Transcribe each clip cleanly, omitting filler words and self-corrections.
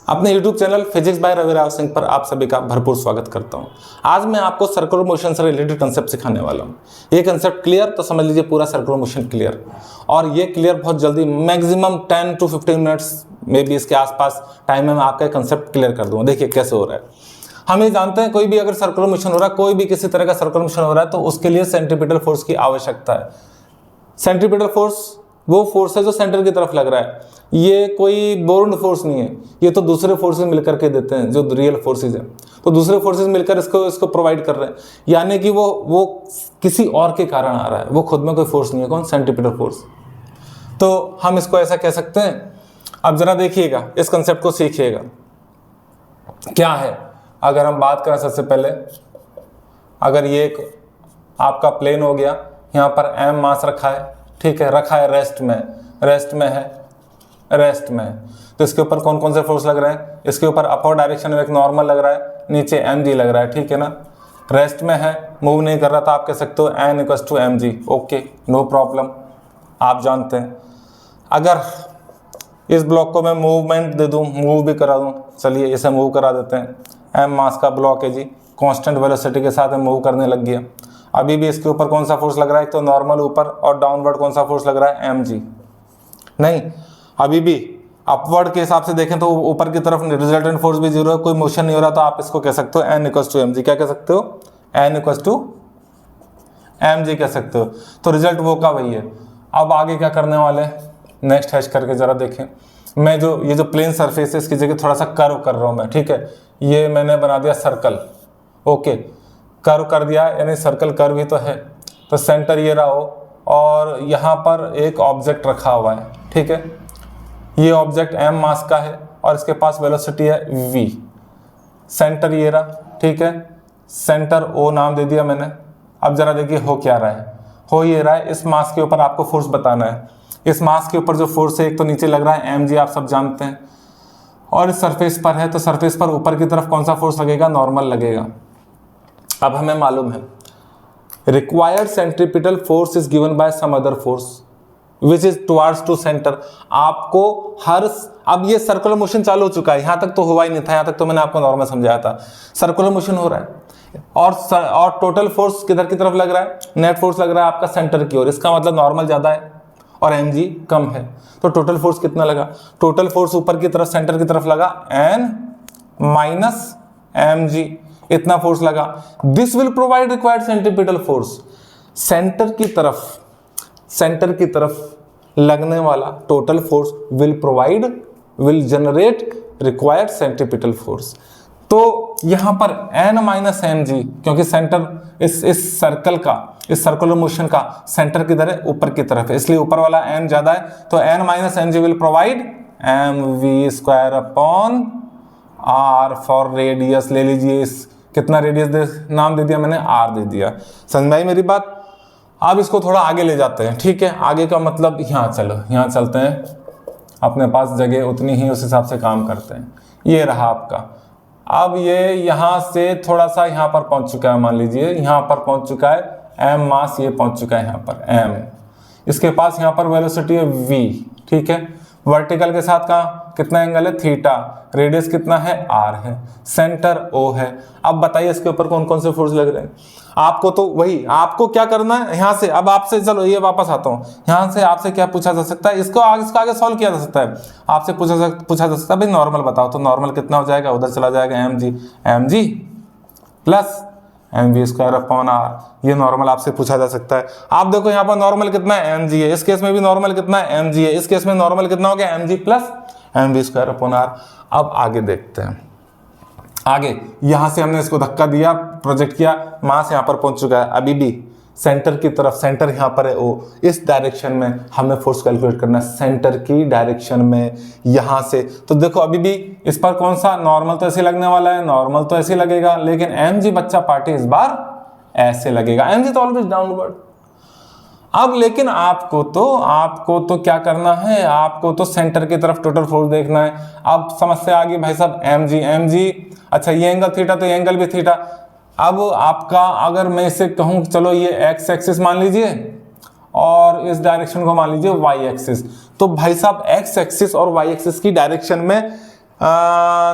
अपने YouTube channel physics by Ravi Rao Singh पर आप सभी का भरपूर स्वागत करता हूं। आज मैं आपको सर्कुलर मोशन से रिलेटेड कंसेप्ट सिखाने वाला हूं। ये कंसेप्ट क्लियर तो समझ लीजिए पूरा सर्कुलर मोशन क्लियर, और ये क्लियर बहुत जल्दी, मैक्सिमम 10 to 15 मिनट्स में भी इसके आसपास टाइम में मैं आपका कंसेप्ट क्लियर कर दूंगा। देखिए कैसे हो रहा है। हम ये जानते हैं कोई भी अगर सर्कुलर मोशन हो रहा है, कोई भी किसी तरह का सर्कुलर मोशन हो रहा है, तो उसके लिए सेंट्रीपिटल फोर्स की आवश्यकता है। सेंट्रीपिटल फोर्स वो फोर्स है जो सेंटर की तरफ लग रहा है। ये कोई बोर्न फोर्स नहीं है, ये तो दूसरे फोर्सेस मिलकर के देते हैं जो रियल फोर्सेस हैं। तो दूसरे फोर्सेस मिलकर इसको प्रोवाइड कर रहे हैं, यानी कि वो किसी और के कारण आ रहा है, वो खुद में कोई फोर्स नहीं है। कौन? Centripetal force. तो हम इसको ऐसा कह सकते हैं। अब जरा देखिएगा, इस कंसेप्ट को सीखिएगा क्या है। अगर हम बात करें सबसे पहले, अगर ये एक आपका प्लेन हो गया, यहाँ पर m मास रखा है, ठीक है, रखा है रेस्ट में है, तो इसके ऊपर कौन कौन से फोर्स लग रहे हैं? इसके ऊपर अपर डायरेक्शन में एक नॉर्मल लग रहा है, नीचे mg लग रहा है, ठीक है ना। रेस्ट में है, मूव नहीं कर रहा, तो आप कह सकते हो n = mg। Okay, no problem, आप जानते हैं। अगर इस ब्लॉक को मैं मूवमेंट दे दूं, मूव भी करा दूं, चलिए इसे मूव करा देते हैं। m मास का ब्लॉक है जी, कांस्टेंट वेलोसिटी के साथ मूव करने लग गया। अभी भी इसके ऊपर कौन सा फोर्स लग रहा है? एक तो नॉर्मल ऊपर, और डाउनवर्ड कौन सा फोर्स लग रहा है? mg। नहीं, अभी भी अपवर्ड के हिसाब से देखें तो ऊपर की तरफ रिजल्टेंट फोर्स भी जीरो है, कोई मोशन नहीं हो रहा, तो आप इसको कह सकते हो n = mg। क्या कह सकते हो? n = mg कह सकते हो। तो रिजल्ट वो का वही है। अब आगे क्या करने वाले, नेक्स्ट हैश करके जरा देखें। मैं ये जो प्लेन सरफेस है, इसकी जगह थोड़ा सा कर्व कर रहा हूं मैं, ठीक है। ये मैंने बना दिया सर्कल। ओके, कर्व कर दिया, यानी सर्कल कर्व ही तो है। तो सेंटर ये रहा हो, और यहाँ पर एक ऑब्जेक्ट रखा हुआ है, ठीक है। ये ऑब्जेक्ट m मास का है, और इसके पास वेलोसिटी है v। सेंटर ये रहा, ठीक है, सेंटर o नाम दे दिया मैंने। अब जरा देखिए हो क्या रहा है। हो ये रहा है, इस मास के ऊपर आपको फोर्स बताना है। इस मास के ऊपर जो फोर्स है, एक तो नीचे लग रहा है mg, आप सब जानते हैं, और इस सरफेस पर है, तो सरफेस पर ऊपर की तरफ कौन सा फोर्स लगेगा? नॉर्मल लगेगा। अब हमें मालूम है required centripetal force is given by some other force which is towards to centre. आपको अब ये सर्कुलर मोशन चालू हो चुका है, यहां तक तो हुआ ही नहीं था, यहां तक तो मैंने आपको नॉर्मल समझाया था। सर्कुलर मोशन हो रहा है, और टोटल फोर्स किधर की तरफ लग रहा है? नेट फोर्स लग रहा है आपका सेंटर की ओर। इसका मतलब नॉर्मल ज्यादा है और mg कम है। तो टोटल फोर्स कितना लगा? टोटल फोर्स ऊपर की तरफ, सेंटर की तरफ लगा n - mg, इतना फोर्स लगा। This will provide required centripetal force. Centre की तरफ लगने वाला total force will generate required centripetal force. तो यहां पर n - mg, क्योंकि सेंटर इस सर्कुलर मोशन का सेंटर किधर है? ऊपर की तरफ है, इसलिए ऊपर वाला n ज्यादा है। तो n - mg will provide mv² r for radius. ले लीजिए, इस कितना रेडियस नाम दे दिया मैंने? r दे दिया। समझ में आई मेरी बात? अब इसको थोड़ा आगे ले जाते हैं, ठीक है। आगे का मतलब यहाँ चलते हैं, अपने पास जगह उतनी ही, उस हिसाब से काम करते हैं। ये रहा आपका। अब ये यहाँ से थोड़ा सा यहाँ पर पहुंच चुका है, मान लीजिए यहाँ पर पहुंच चुका है m मास, ये पहुंच चुका है यहाँ पर m। इसके पास यहाँ पर वेलोसिटी है v, ठीक है। वर्टिकल के साथ का कितना एंगल है? थीटा। रेडियस कितना है? r है। सेंटर o है। अब बताइए इसके ऊपर कौन कौन से फोर्स लग रहे हैं? आपको तो वही, आपको क्या करना है यहाँ से। अब आपसे, चलो ये वापस आता हूँ, यहाँ से आपसे क्या पूछा जा सकता है? इसको आगे सॉल्व किया जा सकता है। आपसे पूछा जा सकता है भाई नॉर्मल बताओ, तो नॉर्मल कितना हो जाएगा? उधर चला जाएगा mg प्लस mv²/r। ये नॉर्मल आपसे पूछा जा सकता है। आप देखो यहाँ पर नॉर्मल कितना है? mg है। इस केस में भी नॉर्मल कितना है? mg है। इस केस में नॉर्मल कितना हो गया? mg plus mv²/r। अब आगे देखते हैं। आगे यहां से हमने इसको धक्का दिया, प्रोजेक्ट किया, मास यहां पर पहुंच चुका है। अभी भी सेंटर की तरफ, सेंटर यहां पर है o, इस डायरेक्शन में हमें फोर्स कैलकुलेट करना है, सेंटर की डायरेक्शन में, यहां से। तो देखो अभी भी इस पर कौन सा नॉर्मल तो ऐसे लगने वाला है, नॉर्मल तो ऐसे लगेगा, लेकिन mg बच्चा पार्टी इस बार ऐसे लगेगा। mg तो ऑलवेज डाउनवर्ड। अब लेकिन आपको तो क्या करना है? आपको तो सेंटर की तरफ टोटल फोर्स देखना है। अब समस्या आ गई भाई साहब, mg, अच्छा ये एंगल थीटा, तो ये एंगल भी थीटा। अब आपका, अगर मैं इसे कहूं, चलो ये x एक्सिस मान लीजिए, और इस डायरेक्शन को मान लीजिए y एक्सिस। तो भाई साहब x एक्सिस और y एक्सिस की डायरेक्शन में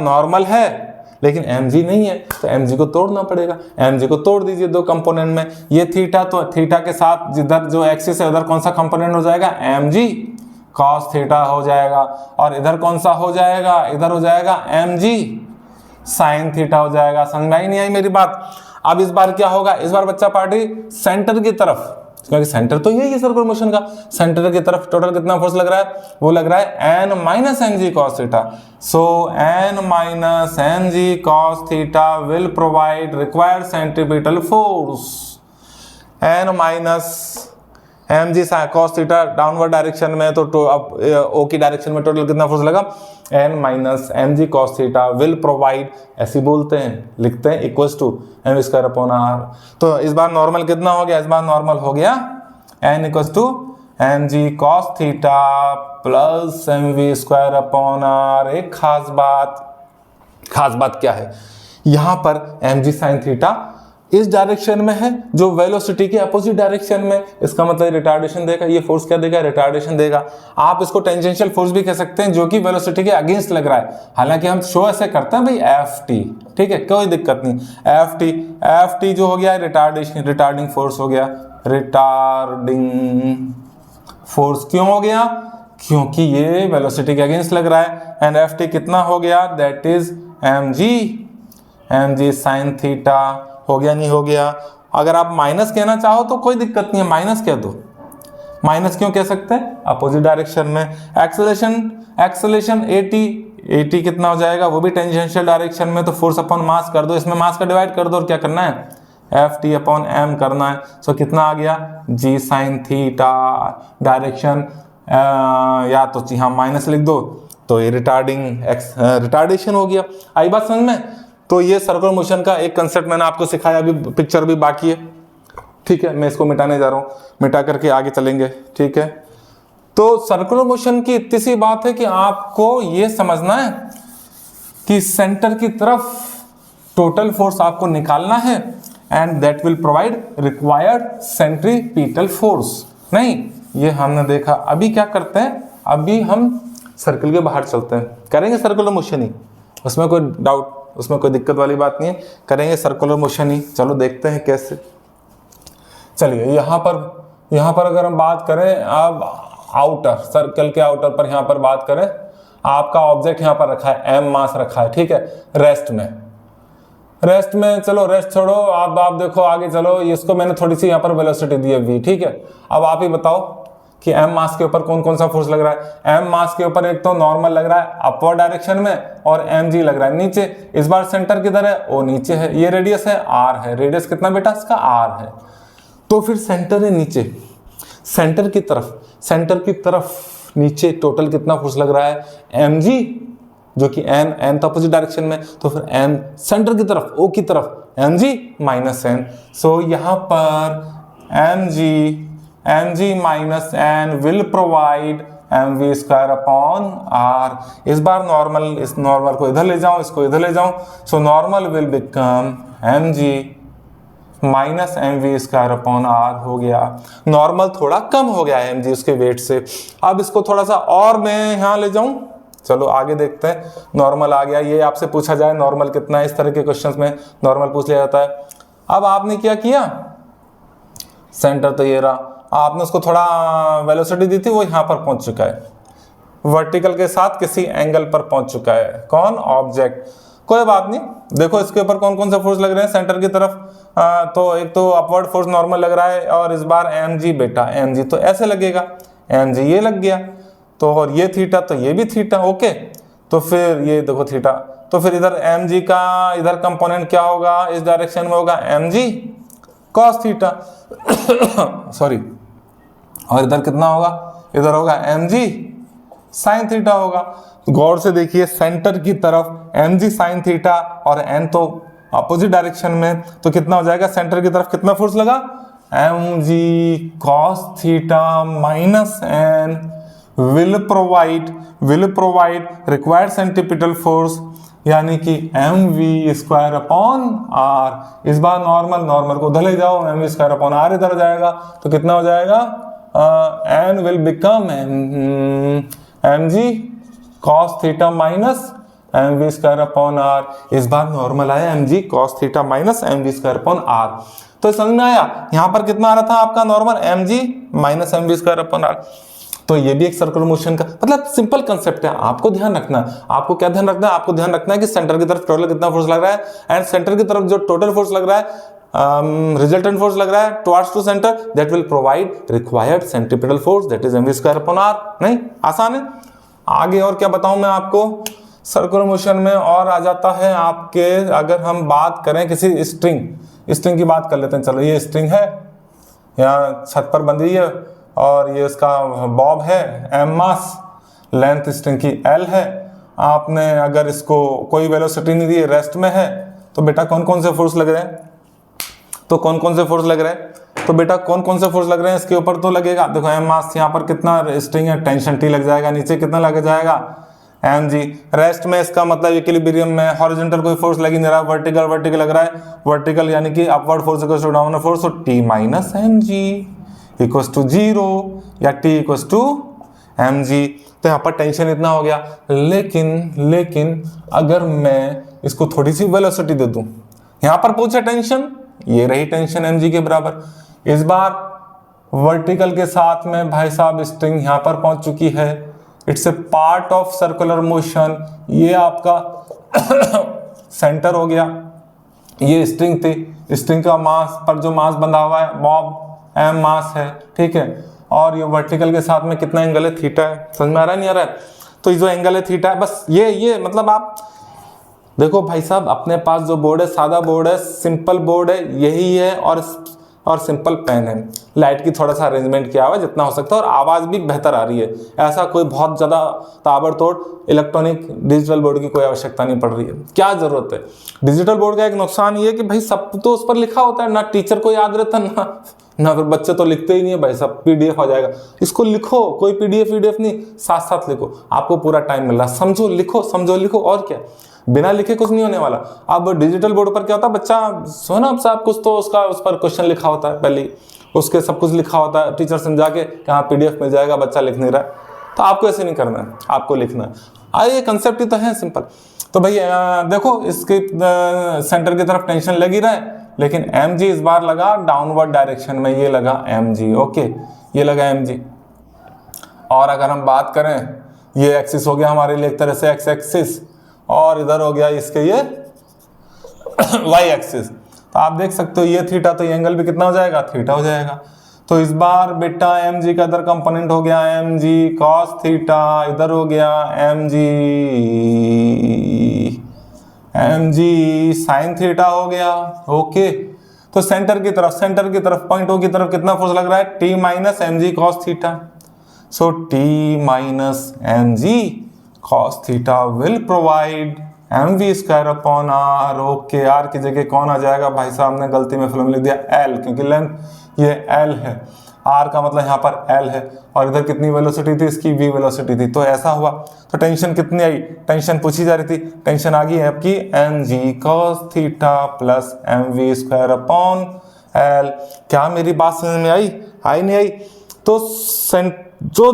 नॉर्मल है लेकिन mg नहीं है, तो mg को तोड़ना पड़ेगा। mg को तोड़ दीजिए दो कंपोनेंट में, ये थीटा, तो थीटा के साथ जिधर जो एक्सिस है उधर कौन सा कंपोनेंट हो जाएगा, mg cos थीटा हो जाएगा, और इधर कौन सा हो जाएगा, इधर हो जाएगा mg sin थीटा हो जाएगा। समझ में आई नहीं आई मेरी बात? अब इस बार क्या होगा, इस बार बच्चा पार्टी सेंटर की तरफ, क्योंकि सेंटर तो यही है सर्कुलर मोशन का, सेंटर की तरफ टोटल कितना फोर्स लग रहा है, वो लग रहा है n minus M G cos theta. So n minus M G cos theta will provide required centripetal force. n minus M G cos theta downward direction में, तो अब ओ की डायरेक्शन में टोटल कितना फोर्स लगा, n minus M G cos theta will provide, ऐसे बोलते हैं, लिखते हैं equals to M square upon R. तो इस बार नॉर्मल कितना हो गया, इस बार नॉर्मल हो गया n equals to M G cos theta plus M V square upon R. एक खास बात क्या है, यहां पर एम जी साइन थीटा इस डायरेक्शन में है जो वेलोसिटी के अपोजिट डायरेक्शन में, इसका मतलब रिटार्डेशन देगा। ये फोर्स क्या देगा, रिटार्डेशन देगा। आप इसको टेंजेंशियल फोर्स भी कह सकते हैं जो कि वेलोसिटी के अगेंस्ट लग रहा है। हालांकि हम शो ऐसे करते हैं भाई एफ टी, ठीक है, कोई दिक्कत नहीं। एफ टी जो हो गया रिटार्डिंग फोर्स हो गया, रिटार्डिंग फोर्स क्यों हो गया, क्योंकि ये वेलोसिटी के अगेंस्ट लग रहा है। एंड एफ टी कितना हो गया, that is M G sine theta. हो गया नहीं हो गया? अगर आप माइनस कहना चाहो तो कोई दिक्कत नहीं है, माइनस कह दो। माइनस क्यों कह सकते हैं, अपोजिट डायरेक्शन में। एक्सेलेरेशन एटी कितना हो जाएगा, वो भी टेंजेंशियल डायरेक्शन में, तो फोर्स अपॉन मास कर दो, इसमें मास का डिवाइड कर दो और क्या करना है, एफ टी अपॉन एम करना है। सो कितना आ गया, जी साइन थीटा। डायरेक्शन या तो यहाँ माइनस लिख दो तो ये रिटार्डेशन हो गया। आई बात समझ में? तो ये सर्कुलर मोशन का एक कंसेप्ट मैंने आपको सिखाया, अभी पिक्चर भी बाकी है, ठीक है। मैं इसको मिटाने जा रहा हूँ, मिटा करके आगे चलेंगे, ठीक है। तो सर्कुलर मोशन की इतनी सी बात है कि आपको ये समझना है कि सेंटर की तरफ टोटल फोर्स आपको निकालना है, and that will provide required centripetal force. नहीं, ये हमने देखा। अभी क्या करते हैं, अभी हम सर्कल के बाहर चलते हैं, करेंगे सर्कुलर मोशन ही, उसमें कोई डाउट, उसमें कोई दिक्कत वाली बात नहीं है, करेंगे सर्कुलर मोशन ही। चलो देखते हैं कैसे। चलिए यहाँ पर अगर हम बात करें, अब आउटर सर्कल के आउटर पर यहाँ पर बात करें, आपका ऑब्जेक्ट यहाँ पर रखा है, एम मास रखा है, ठीक है, रेस्ट में। चलो रेस्ट छोड़ो, आप देखो आगे चलो, इसको मैंने थोड़ी सी यहाँ पर वेलोसिटी दी है v, ठीक है। अब आप ही बताओ कि एम मास के ऊपर कौन कौन सा फोर्स लग रहा है। एम मास के ऊपर एक तो नॉर्मल लग रहा है अपवर्ड डायरेक्शन में, और एम जी लग रहा है नीचे। इस बार सेंटर किधर है, ओ नीचे है। ये रेडियस है आर है, रेडियस कितना बेटा इसका, आर है। तो फिर सेंटर है नीचे, सेंटर की तरफ नीचे टोटल कितना फोर्स लग रहा है, एम जी, जो कि एन तो अपोजिट डायरेक्शन में, तो फिर एम सेंटर की तरफ, ओ की तरफ M G minus N. So यहाँ पर M G minus N will provide M V square upon R. इस बार नॉर्मल, इस नॉर्मल को इधर ले जाऊं, इसको इधर ले जाऊं, so normal will become M G minus M V square upon R हो गया। नॉर्मल थोड़ा कम हो गया है एम जी उसके वेट से। अब इसको थोड़ा सा और मैं यहाँ ले जाऊं, चलो आगे देखते हैं। नॉर्मल आ गया, ये आपसे पूछा जाए नॉर्मल कितना है, इस तरह के क्वेश्चंस में नॉर्मल पूछ लिया जाता है। अब आपने क्या किया, सेंटर तो ये रहा, आपने उसको थोड़ा वेलोसिटी दी थी, वो यहाँ पर पहुंच चुका है, वर्टिकल के साथ किसी एंगल पर पहुंच चुका है। कौन, ऑब्जेक्ट। कोई बात नहीं, देखो इसके ऊपर कौन कौन सा फोर्स लग रहे हैं सेंटर की तरफ। तो एक तो अपवर्ड फोर्स नॉर्मल लग रहा है, और इस बार एम जी बेटा, एम जी तो ऐसे लगेगा, एम जी ये लग गया, तो और ये थीटा तो ये भी थीटा, ओके। तो फिर ये देखो थीटा, तो फिर इधर एम जी का इधर कंपोनेंट क्या होगा, इस डायरेक्शन में होगा M G cos theta sorry, और इधर कितना होगा, इधर होगा एम जी साइन थीटा होगा। गौर से देखिए, सेंटर की तरफ एम जी साइन थीटा और एन तो अपोजिट डायरेक्शन में, तो कितना हो जाएगा, सेंटर की तरफ कितना फोर्स लगा, M G cos theta minus N will provide required centripetal force, यानी कि M V square upon R. इस बार नॉर्मल को उधर ले जाओ, M V square upon R इधर हो जाएगा, तो कितना हो जाएगा, N will become M G cos theta minus mv²/r। इस बार नॉर्मल आया mg cos theta minus mv²/r। तो समझ में आया, यहाँ पर कितना आ रहा था आपका नॉर्मल mg माइनस mv²/r। तो ये भी एक सर्कुलर मोशन का मतलब सिंपल कंसेप्ट है। आपको ध्यान रखना, आपको क्या ध्यान रखना है, आपको ध्यान रखना है कि सेंटर की तरफ टोटल कितना फोर्स लग रहा है, एंड सेंटर की तरफ जो टोटल फोर्स लग रहा है, रिजल्टेंट फोर्स लग रहा है towards to centre, that will provide required centripetal force, that is mv²/r। नहीं आसान है। आगे और क्या बताऊं मैं आपको, सर्कुलर मोशन में और आ जाता है आपके, अगर हम बात करें किसी स्ट्रिंग की बात कर लेते हैं। चलो ये स्ट्रिंग है, यहाँ छत पर बंधी है और ये उसका बॉब है, m मास, लेंथ स्ट्रिंग की l है। आपने अगर इसको कोई वेलोसिटी नहीं दी, रेस्ट में है, तो बेटा कौन कौन से फोर्स लग रहे हैं, तो कौन कौन से फोर्स लग रहे हैं, तो बेटा कौन कौन से फोर्स लग रहे हैं इसके ऊपर तो लगेगा, देखो m मास, यहाँ पर कितना स्ट्रिंग है, टेंशन T लग जाएगा, नीचे कितना लग जाएगा mg। रेस्ट में इसका मतलब इक्विलिब्रियम में हॉरिजॉन्टल कोई फोर्स लग ही नहीं रहा, वर्टिकल लग रहा है, वर्टिकल यानी कि upward force equals to downward force, तो T minus mg equals to 0 या T इक्वल्स टू mg। तो यहाँ पर टेंशन इतना हो गया। लेकिन अगर मैं इसको थोड़ी सी वेलोसिटी दे दूं, यहाँ पर पूछा टेंशन, ये रही टेंशन mg के बराबर। इस बार वर्टिकल के साथ में भाई साहब स्ट्रिंग यहाँ पर पहुंच चुकी है, it's a part of circular motion. ये आपका सेंटर हो गया, ये स्ट्रिंग थी, स्ट्रिंग का मास पर जो मास बंधा हुआ है बॉब m मास है, ठीक है, और ये वर्टिकल के साथ में कितना एंगल है, थीटा है। समझ में आ रहा है नहीं आ रहा है, तो ये जो एंगल है थीटा है, बस ये मतलब आप देखो भाई साहब, अपने पास जो बोर्ड है सादा बोर्ड है, सिंपल बोर्ड है, यही है, और सिंपल पेन है। लाइट की थोड़ा सा अरेंजमेंट किया हुआ है जितना हो सकता है, और आवाज़ भी बेहतर आ रही है। ऐसा कोई बहुत ज़्यादा ताबड़तोड़ इलेक्ट्रॉनिक डिजिटल बोर्ड की कोई आवश्यकता नहीं पड़ रही है। क्या ज़रूरत है, डिजिटल बोर्ड का एक नुकसान ये है कि भाई सब तो उस पर लिखा होता है, ना टीचर को याद रहता ना फिर बच्चे तो लिखते ही नहीं है भाई साहब, PDF आ जाएगा, इसको लिखो, कोई PDF नहीं, साथ साथ लिखो, आपको पूरा टाइम मिल रहा, समझो लिखो, और क्या, बिना लिखे कुछ नहीं होने वाला। अब डिजिटल बोर्ड पर क्या होता है, बच्चा सुना अब साहब कुछ तो उसका उस पर क्वेश्चन लिखा होता है, पहले उसके सब कुछ लिखा होता है, टीचर समझा के हाँ PDF मिल जाएगा, बच्चा लिख नहीं रहा है। तो आपको ऐसे नहीं करना है, आपको लिखना है। ये कंसेप्ट ही तो है सिंपल। तो भाई देखो इसके सेंटर की तरफ टेंशन लग ही रहा है, लेकिन mg इस बार लगा डाउनवर्ड डायरेक्शन में, ये लगा mg, ओके, ये लगा mg। और अगर हम बात करें, ये एक्सिस हो गया हमारे लिए एक तरह से x एक्सिस, और इधर हो गया इसके ये y एक्सिस। तो आप देख सकते हो ये थीटा, तो ये एंगल भी कितना हो जाएगा, थीटा हो जाएगा। तो इस बार बेटा mg का इधर कंपोनेंट हो गया mg cos थीटा, इधर हो गया mg sin थीटा हो गया, ओके। तो सेंटर की तरफ पॉइंट O की तरफ कितना फोर्स लग रहा है, T minus mg cos theta. So T minus mg cos theta will provide mv²/r। Okay, r की जगह कौन आ जाएगा भाई साहब, हमने गलती में फिल्म लिख दिया l, क्योंकि लेंथ ये l है, r का मतलब यहाँ पर l है, और इधर कितनी वेलोसिटी थी, इसकी v वेलोसिटी थी। तो ऐसा हुआ, तो टेंशन कितनी आई, टेंशन पूछी जा रही थी, टेंशन आ गई है आपकी mg cos theta plus mv²/l। क्या मेरी बात समझ में आई नहीं आई? तो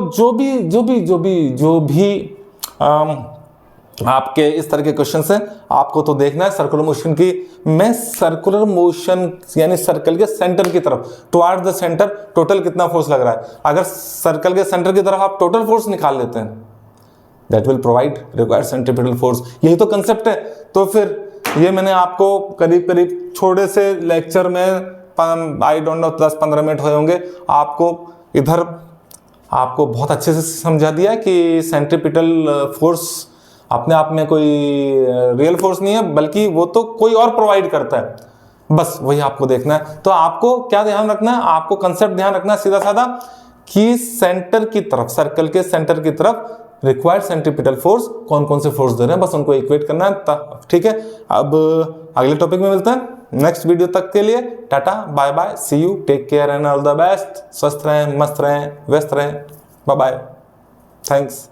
जो भी आपके इस तरह के क्वेश्चन है, आपको तो देखना है सर्कुलर मोशन की में, सर्कुलर मोशन यानी सर्कल के सेंटर की तरफ, टुवर्ड द सेंटर टोटल कितना फोर्स लग रहा है। अगर सर्कल के सेंटर की तरफ आप टोटल फोर्स निकाल लेते हैं, that will provide required centripetal force. यही तो कंसेप्ट है। तो फिर ये मैंने आपको करीब छोटे से लेक्चर में, आई डोंट नो 10-15 मिनट हुए होंगे, आपको बहुत अच्छे से समझा दिया कि सेंट्रीपिटल फोर्स अपने आप में कोई रियल फोर्स नहीं है, बल्कि वो तो कोई और प्रोवाइड करता है, बस वही आपको देखना है। तो आपको क्या ध्यान रखना है, आपको कंसेप्ट ध्यान रखना है सीधा साधा, कि सेंटर की तरफ, सर्कल के सेंटर की तरफ रिक्वायर्ड सेंट्रीपिटल फोर्स कौन कौन से फोर्स दे रहे हैं, बस उनको इक्वेट करना है। ठीक है, अब अगले टॉपिक में मिलते हैं नेक्स्ट वीडियो तक के लिए tata bye bye, see you, take care and all the best. स्वस्थ रहें, मस्त रहें, व्यस्त रहें, बाय बाय, थैंक्स।